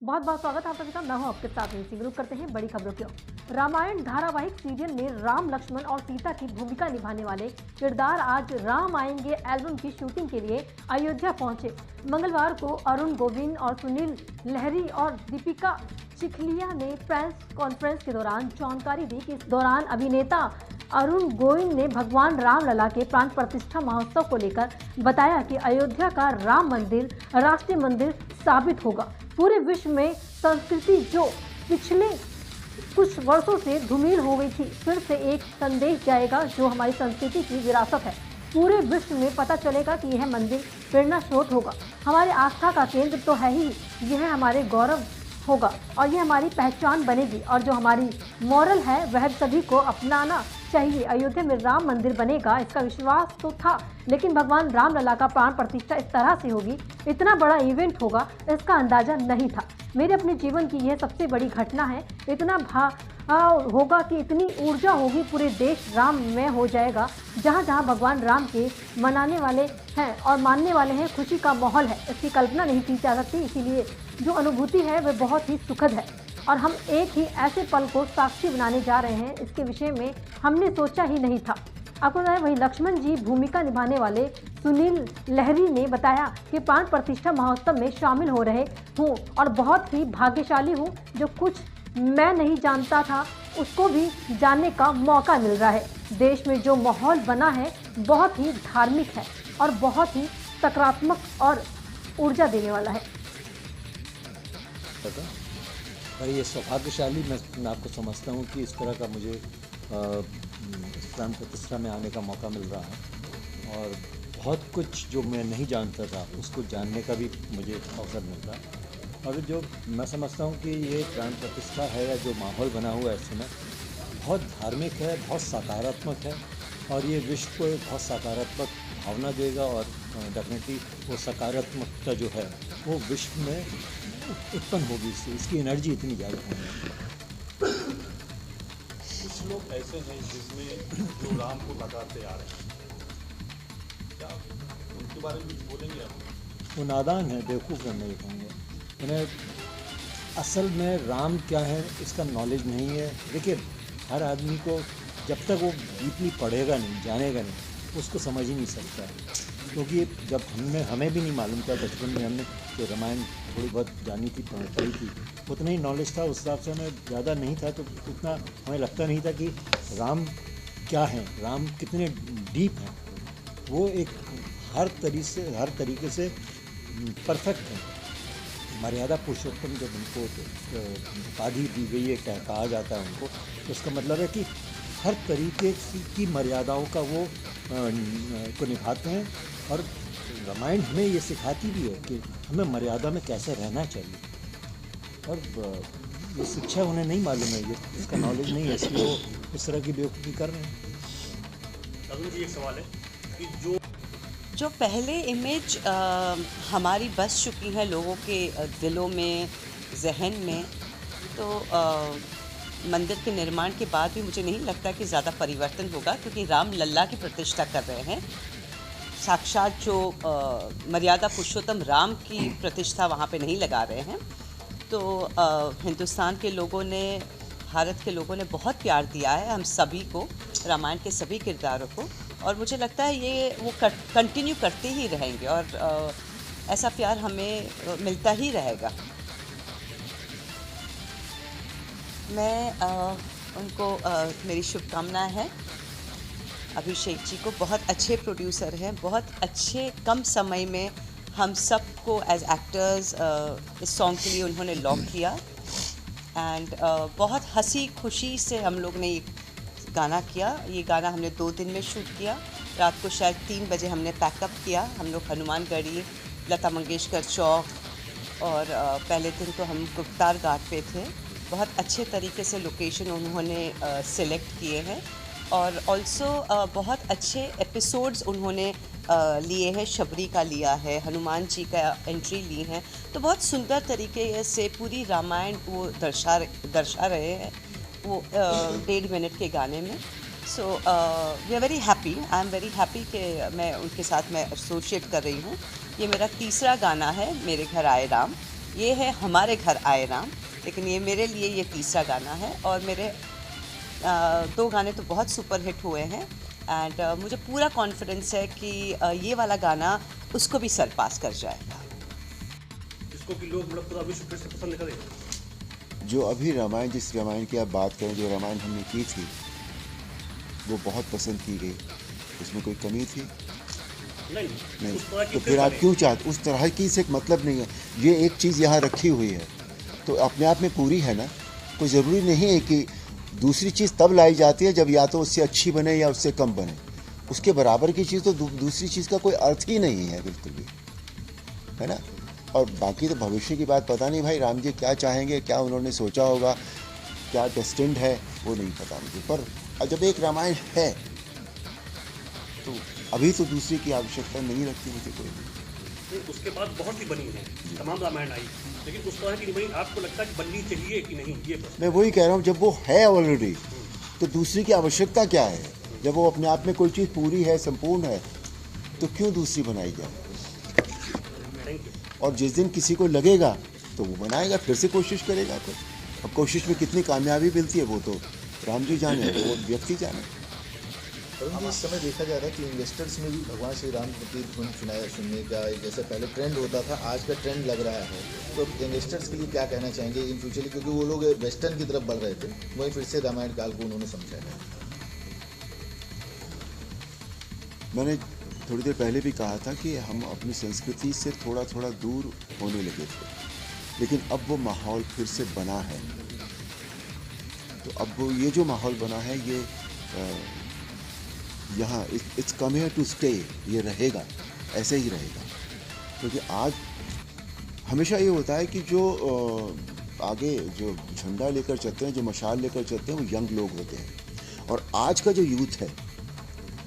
बहुत बहुत स्वागत है आप सभी का। मैं हूं आपके साथ में शुरू करते हैं बड़ी खबरों की ओर। रामायण धारावाहिक सीरियल में राम लक्ष्मण और सीता की भूमिका निभाने वाले किरदार आज राम आएंगे एल्बम की शूटिंग के लिए अयोध्या पहुंचे। मंगलवार को अरुण गोविंद और सुनील लहरी और दीपिका चिखलिया ने प्रेस कॉन्फ्रेंस के दौरान जानकारी दी कि इस दौरान अभिनेता अरुण गोविंद ने भगवान रामलला के प्राण प्रतिष्ठा महोत्सव को लेकर बताया कि अयोध्या का राम मंदिर राष्ट्रीय मंदिर साबित होगा। पूरे विश्व में संस्कृति जो पिछले कुछ वर्षों से धूमिल हो गई थी, फिर से एक संदेश जाएगा जो हमारी संस्कृति की विरासत है। पूरे विश्व में पता चलेगा कि यह मंदिर प्रेरणा स्रोत होगा, हमारे आस्था का केंद्र तो है ही, यह हमारे गौरव होगा और ये हमारी पहचान बनेगी। और जो हमारी मॉरल है वह सभी को अपनाना चाहिए। अयोध्या में राम मंदिर बनेगा, इसका विश्वास तो था, लेकिन भगवान रामलला का प्राण प्रतिष्ठा इस तरह से होगी, इतना बड़ा इवेंट होगा, इसका अंदाजा नहीं था। मेरे अपने जीवन की यह सबसे बड़ी घटना है। इतना होगा कि इतनी ऊर्जा होगी, पूरे देश राम में हो जाएगा। जहाँ जहाँ भगवान राम के मनाने वाले हैं और मानने वाले हैं, खुशी का माहौल है, इसकी कल्पना नहीं की जा सकती। इसीलिए जो अनुभूति है वह बहुत ही सुखद है और हम एक ही ऐसे पल को साक्षी बनाने जा रहे हैं, इसके विषय में हमने सोचा ही नहीं था। आपको बताया, वहीं लक्ष्मण जी भूमिका निभाने वाले सुनील लहरी ने बताया कि प्राण प्रतिष्ठा महोत्सव में शामिल हो रहे हूँ और बहुत ही भाग्यशाली हूँ। जो कुछ मैं नहीं जानता था उसको भी जानने का मौका मिल रहा है। देश में जो माहौल बना है बहुत ही धार्मिक है और बहुत ही सकारात्मक और ऊर्जा देने वाला है। और ये सौभाग्यशाली मैं आपको समझता हूँ कि इस तरह का मुझे प्राण प्रतिष्ठा में आने का मौका मिल रहा है और बहुत कुछ जो मैं नहीं जानता था उसको जानने का भी मुझे अवसर मिल रहा है। और जो मैं समझता हूँ कि ये प्राण प्रतिष्ठा है या जो माहौल बना हुआ है इस समय बहुत धार्मिक है, बहुत सकारात्मक है और ये विश्व को एक बहुत सकारात्मक भावना देगा और डेफिनेटली वो सकारात्मकता जो है वो विश्व में उत्पन्न होगी, इसकी एनर्जी इतनी ज़्यादा होगी। कुछ लोग ऐसे हैं जिसमें जो राम को लगाते आ रहे हैं, क्या उनके बारे में कुछ बोलेंगे आप? वो नादान है, बेवकूफ़ है, नहीं कहूँगा। उन्हें असल में राम क्या है इसका नॉलेज नहीं है। देखिए, हर आदमी को जब तक वो डीपली पढ़ेगा नहीं, जानेगा नहीं, उसको समझ ही नहीं सकता। क्योंकि जब हमें भी नहीं मालूम था, बचपन में हमने जो रामायण थोड़ी बहुत जानी थी, पढ़ी थी, उतना ही नॉलेज था, उस हिसाब से हमें ज़्यादा नहीं था, तो उतना हमें लगता नहीं था कि राम क्या है, राम कितने डीप हैं। वो एक हर तरीके से परफेक्ट है। मर्यादा पुरुषोत्तम जब उनको उपाधि दी गई है, क्या कहा जाता है उनको, तो उसका मतलब है कि हर तरीके की मर्यादाओं का वो को निभाते हैं। और रामायण हमें ये सिखाती भी है कि हमें मर्यादा में कैसे रहना चाहिए। और ये शिक्षा उन्हें नहीं मालूम है, ये इसका नॉलेज नहीं है, इसलिए वो इस तरह की बेवकूफ़ी कर रहे हैं। अरुण जी, एक सवाल है कि जो पहले इमेज हमारी बस चुकी है लोगों के दिलों में, जहन में, तो मंदिर के निर्माण के बाद भी मुझे नहीं लगता कि ज़्यादा परिवर्तन होगा, क्योंकि राम लल्ला की प्रतिष्ठा कर रहे हैं। साक्षात जो मर्यादा पुरुषोत्तम राम की प्रतिष्ठा वहाँ पे नहीं लगा रहे हैं। तो हिंदुस्तान के लोगों ने, भारत के लोगों ने बहुत प्यार दिया है हम सभी को, रामायण के सभी किरदारों को, और मुझे लगता है ये वो कंटिन्यू करते ही रहेंगे और ऐसा प्यार हमें मिलता ही रहेगा। मैं उनको मेरी शुभकामनाएं हैं। अभिषेक जी को, बहुत अच्छे प्रोड्यूसर हैं, बहुत अच्छे कम समय में हम सबको एज एक्टर्स इस सॉन्ग के लिए उन्होंने लॉक किया एंड बहुत हंसी खुशी से हम लोग ने ये गाना किया। ये गाना हमने 2 दिन में शूट किया। रात को शायद 3 बजे हमने पैकअप किया। हम लोग हनुमानगढ़ी, लता मंगेशकर चौक और पहले दिन तो हम गुप्तार घाट पे थे। बहुत अच्छे तरीके से लोकेशन उन्होंने सिलेक्ट किए हैं और ऑल्सो बहुत अच्छे एपिसोड्स उन्होंने लिए हैं। शबरी का लिया है, हनुमान जी का एंट्री ली है, तो बहुत सुंदर तरीके से पूरी रामायण वो दर्शा रहे हैं वो 1.5 मिनट के गाने में। So we are very happy, I am very happy कि मैं उनके साथ मैं एसोशिएट कर रही हूँ। ये मेरा तीसरा गाना है, मेरे घर आए राम, ये है हमारे घर आए राम, लेकिन ये मेरे लिए ये तीसरा गाना है और मेरे 2 गाने तो बहुत सुपर हिट हुए हैं एंड मुझे पूरा कॉन्फिडेंस है कि ये वाला गाना उसको भी सरपास कर जाएगा। जिसको कि लोग मतलब पूरा विश्व फिर से पसंद करें। जो अभी रामायण, जिस रामायण की आप बात करें, जो रामायण हमने की थी वो बहुत पसंद की गई, उसमें कोई कमी थी नहीं। तो फिर आप क्यों चाहते, उस तरह की से मतलब नहीं है। ये एक चीज़ यहाँ रखी हुई है तो अपने आप में पूरी है ना। कोई ज़रूरी नहीं है कि दूसरी चीज़ तब लाई जाती है जब या तो उससे अच्छी बने या उससे कम बने। उसके बराबर की चीज़ तो दूसरी चीज़ का कोई अर्थ ही नहीं है बिल्कुल भी, है ना। और बाकी तो भविष्य की बात पता नहीं भाई, राम जी क्या चाहेंगे, क्या उन्होंने सोचा होगा, क्या डेस्टिन्ड है वो नहीं पता मुझे। पर जब एक रामायण है तो अभी तो दूसरी की आवश्यकता नहीं रखती मुझे कोई भी। उसके बाद बहुत सी बनी है, तमाम रामायण आई, लेकिन उस तरह की नहीं बनी। आपको लगता है कि बननी चाहिए कि नहीं, ये बस मैं वही कह रहा हूँ, जब वो है ऑलरेडी तो दूसरी की आवश्यकता क्या है। जब वो अपने आप में कोई चीज़ पूरी है, संपूर्ण है, तो क्यों दूसरी बनाई जाए। Thank you. और जिस दिन किसी को लगेगा तो वो बनाएगा, फिर से कोशिश करेगा। तो अब कोशिश में कितनी कामयाबी मिलती है वो तो राम जी जाने, वो व्यक्ति जाने। वरुण जी, इस समय देखा जा रहा है कि इन्वेस्टर्स में भी भगवान श्री राम की धुन सुनने का जैसे पहले ट्रेंड होता था, आज का ट्रेंड लग रहा है। तो इन्वेस्टर्स के लिए क्या कहना चाहेंगे इन फ्यूचर, क्योंकि वो लोग वेस्टर्न की तरफ बढ़ रहे थे, वहीं फिर से रामायण काल को उन्होंने समझा है। मैंने थोड़ी देर पहले भी कहा था कि हम अपनी संस्कृति से थोड़ा थोड़ा दूर होने लगे थे, लेकिन अब वो माहौल फिर से बना है। तो अब वो ये जो माहौल बना है ये यहाँ it's come here to stay, ये रहेगा, ऐसे ही रहेगा। क्योंकि आज हमेशा ये होता है कि जो आगे जो झंडा लेकर चलते हैं, जो मशाल लेकर चलते हैं, वो यंग लोग होते हैं। और आज का जो यूथ है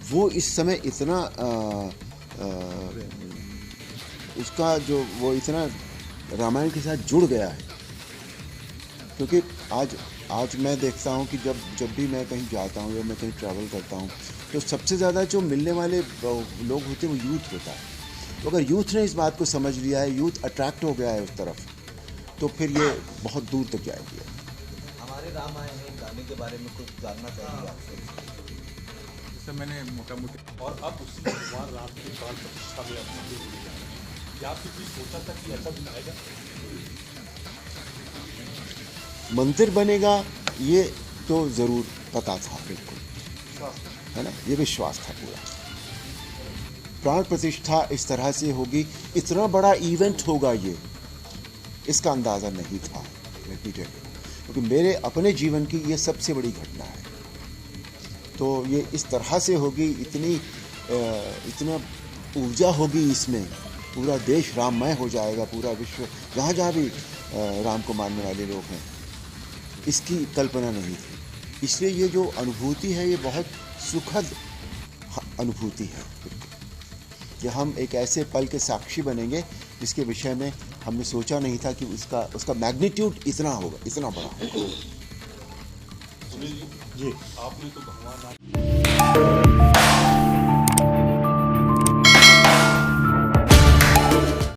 वो इस समय इतना उसका जो वो इतना रामायण के साथ जुड़ गया है। क्योंकि आज मैं देखता हूँ कि जब भी मैं कहीं जाता हूँ या मैं कहीं ट्रैवल करता हूँ तो सबसे ज़्यादा जो मिलने वाले लोग होते हैं वो यूथ होता है। तो अगर यूथ ने इस बात को समझ लिया है, यूथ अट्रैक्ट हो गया है उस तरफ, तो फिर ये बहुत दूर तक जाएगी। हमारे रामायण में गाने के बारे में कुछ जानना चाहेंगे आपसे? जैसे मैंने मोटा मोटी और अब उसी भगवान राम की प्राण प्रतिष्ठा में अपना भी जुड़ जाए। क्या आप किसी सोचा था कि ऐसा भी आएगा? मंदिर बनेगा ये तो ज़रूर पता था, बिल्कुल, है ना, ये विश्वास था पूरा। प्राण प्रतिष्ठा इस तरह से होगी, इतना बड़ा इवेंट होगा ये, इसका अंदाज़ा नहीं था, क्योंकि मेरे अपने जीवन की ये सबसे बड़ी घटना है। तो ये इस तरह से होगी, इतना ऊर्जा होगी इसमें, पूरा देश राममय हो जाएगा, पूरा विश्व जहाँ जहाँ भी राम को मानने वाले लोग हैं, इसकी कल्पना नहीं थी। इसलिए ये जो अनुभूति है ये बहुत सुखद अनुभूति है कि हम एक ऐसे पल के साक्षी बनेंगे जिसके विषय में हमने सोचा नहीं था कि उसका मैग्नीट्यूड इतना होगा, इतना बड़ा होगा। सुनील जी, जी आपने तो भगवान राम